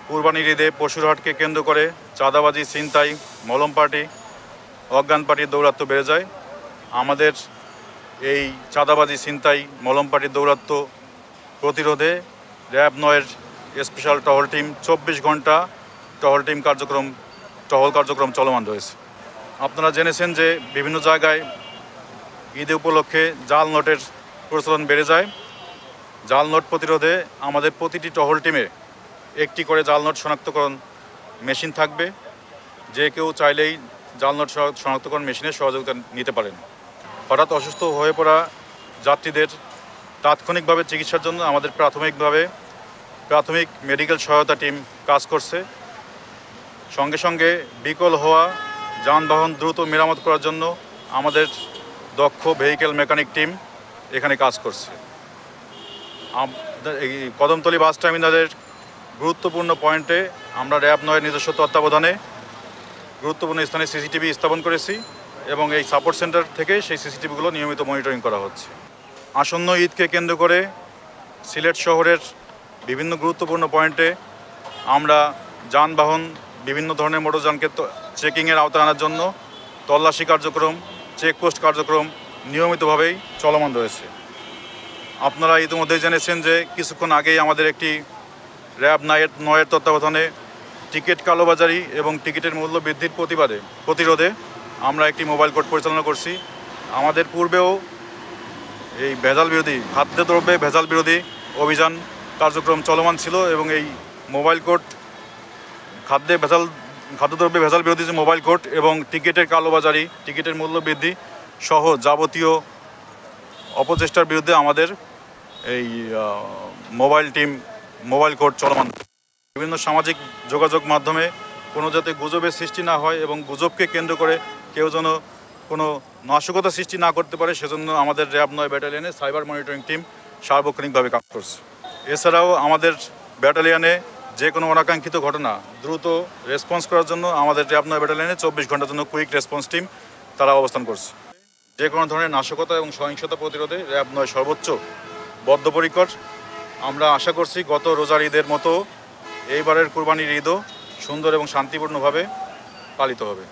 কুরবানির ঈদে পশুর হাটকে কেন্দ্র করে চাঁদাবাজি, ছিনতাই, মলম পার্টি, অজ্ঞান পার্টির দৌরাত্ম্য বেড়ে যায়। আমাদের এই চাঁদাবাজি, ছিনতাই, মলম পার্টির দৌরাত্ম্য প্রতিরোধে র্যাব ৯-এর স্পেশাল টহল টিম ২৪ ঘন্টা টহল কার্যক্রম চলমান রয়েছে। আপনারা জেনেছেন যে বিভিন্ন জায়গায় ঈদ উপলক্ষে জাল নোটের প্রচলন বেড়ে যায়। জাল নোট প্রতিরোধে আমাদের প্রতিটি টহল টিমে একটি করে জাল নোট শনাক্তকরণ মেশিন থাকবে। যে কেউ চাইলেই জাল নোট শনাক্তকরণ মেশিনের সহযোগিতা নিতে পারেন। হঠাৎ অসুস্থ হয়ে পড়া যাত্রীদের তাৎক্ষণিকভাবে চিকিৎসার জন্য আমাদের প্রাথমিক মেডিকেল সহায়তা টিম কাজ করছে। সঙ্গে সঙ্গে বিকল হওয়া যানবাহন দ্রুত মেরামত করার জন্য আমাদের দক্ষ ভেহিকেল মেকানিক টিম এখানে কাজ করছে। এই কদমতলী বাস টার্মিনালের গুরুত্বপূর্ণ পয়েন্টে আমরা র্যাব ৯-এর নিজস্ব তত্ত্বাবধানে গুরুত্বপূর্ণ স্থানে সিসিটিভি স্থাপন করেছি এবং এই সাপোর্ট সেন্টার থেকে সেই সিসিটিভিগুলো নিয়মিত মনিটরিং করা হচ্ছে। আসন্ন ঈদকে কেন্দ্র করে সিলেট শহরের বিভিন্ন গুরুত্বপূর্ণ পয়েন্টে আমরা যানবাহন, বিভিন্ন ধরনের মোটরযানকে চেকিংয়ের আওতায় আনার জন্য তল্লাশি কার্যক্রম, চেকপোস্ট কার্যক্রম নিয়মিতভাবেই চলমান রয়েছে। আপনারা ইতিমধ্যেই জেনেছেন যে কিছুক্ষণ আগেই আমাদের একটি র্যাব ৯-এর তত্ত্বাবধানে টিকিট কালোবাজারি এবং টিকিটের মূল্য বৃদ্ধির প্রতিরোধে আমরা একটি মোবাইল কোর্ট পরিচালনা করছি। আমাদের পূর্বেও এই খাদ্যদ্রব্যে ভেজাল বিরোধী অভিযান কার্যক্রম চলমান ছিল এবং এই মোবাইল কোর্ট খাদ্যদ্রব্যে ভেজাল বিরোধী যে মোবাইল কোর্ট এবং টিকিটের কালোবাজারি, টিকিটের মূল্য বৃদ্ধি সহ যাবতীয় অপচেষ্টার বিরুদ্ধে আমাদের এই মোবাইল কোর্ট চলমান। বিভিন্ন সামাজিক যোগাযোগ মাধ্যমে কোনো যাতে গুজবের সৃষ্টি না হয় এবং গুজবকে কেন্দ্র করে কেউ যেন কোনো নাশকতা সৃষ্টি না করতে পারে, সেজন্য আমাদের র্যাব ৯ ব্যাটালিয়নে সাইবার মনিটরিং টিম সার্বক্ষণিকভাবে কাজ করছে। এছাড়াও আমাদের ব্যাটালিয়নে যে কোনো অনাকাঙ্ক্ষিত ঘটনা দ্রুত রেসপন্স করার জন্য আমাদের র্যাব ৯ ব্যাটালিয়নে ২৪ ঘন্টার জন্য কুইক রেসপন্স টিম তারা অবস্থান করছে। যে কোনো ধরনের নাশকতা এবং সহিংসতা প্রতিরোধে র্যাব ৯ সর্বোচ্চ বদ্ধপরিকর। আমরা আশা করছি গত রোজার ঈদের মতো এইবারের কুরবানির ঈদও সুন্দর এবং শান্তিপূর্ণভাবে পালিত হবে।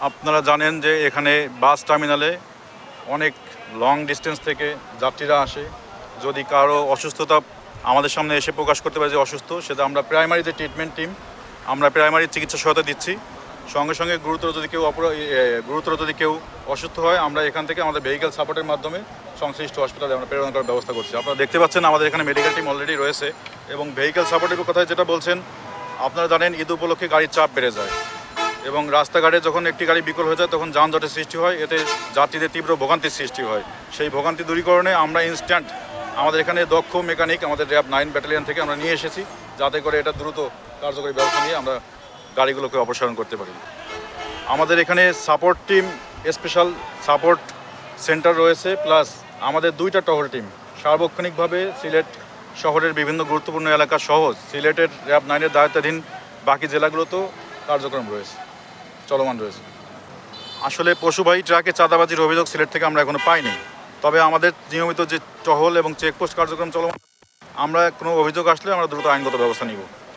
আপনারা জানেন যে এখানে বাস টার্মিনালে অনেক লং ডিস্টেন্স থেকে যাত্রীরা আসে। যদি কারো অসুস্থতা আমাদের সামনে এসে প্রকাশ করতে পারে যে অসুস্থ, সেটা আমরা প্রাইমারি যে ট্রিটমেন্ট টিম, আমরা প্রাইমারি চিকিৎসা সহায়তা দিচ্ছি। সঙ্গে সঙ্গে গুরুতর যদি কেউ অসুস্থ হয়, আমরা এখান থেকে আমাদের ভেহিকেল সাপোর্টের মাধ্যমে সংশ্লিষ্ট হসপিটালে আমরা প্রেরণ করার ব্যবস্থা করছি। আপনারা দেখতে পাচ্ছেন আমাদের এখানে মেডিকেল টিম অলরেডি রয়েছে। এবং ভেহিকেল সাপোর্টের কথায় যেটা বলছেন, আপনারা জানেন ঈদ উপলক্ষে গাড়ির চাপ বেড়ে যায় এবং রাস্তাঘাটে যখন একটি গাড়ি বিকল হয়ে যায় তখন যানজটের সৃষ্টি হয়, এতে যাত্রীদের তীব্র ভোগান্তির সৃষ্টি হয়। সেই ভোগান্তি দূরীকরণে আমরা ইনস্ট্যান্ট আমাদের এখানে দক্ষ মেকানিক আমাদের র্যাব ৯ ব্যাটালিয়ন থেকে আমরা নিয়ে এসেছি, যাতে করে এটা দ্রুত কার্যকরী ব্যবস্থা নিয়ে আমরা গাড়িগুলোকে অপসারণ করতে পারি। আমাদের এখানে support team, special support centre রয়েছে, প্লাস আমাদের 2টা টহল টিম সার্বক্ষণিকভাবে সিলেট শহরের বিভিন্ন গুরুত্বপূর্ণ এলাকা সহ সিলেটের র্যাব ৯-এর দায়িত্বাধীন বাকি জেলাগুলোতেও কার্যক্রম চলমান রয়েছে। আসলে পশুবাহী ট্রাকে চাঁদাবাজির অভিযোগ সিলেট থেকে আমরা এখনো পাইনি, তবে আমাদের নিয়মিত যে টহল এবং চেকপোস্ট কার্যক্রম চলমান, আমরা কোনো অভিযোগ আসলে আমরা দ্রুত আইনগত ব্যবস্থা নিব।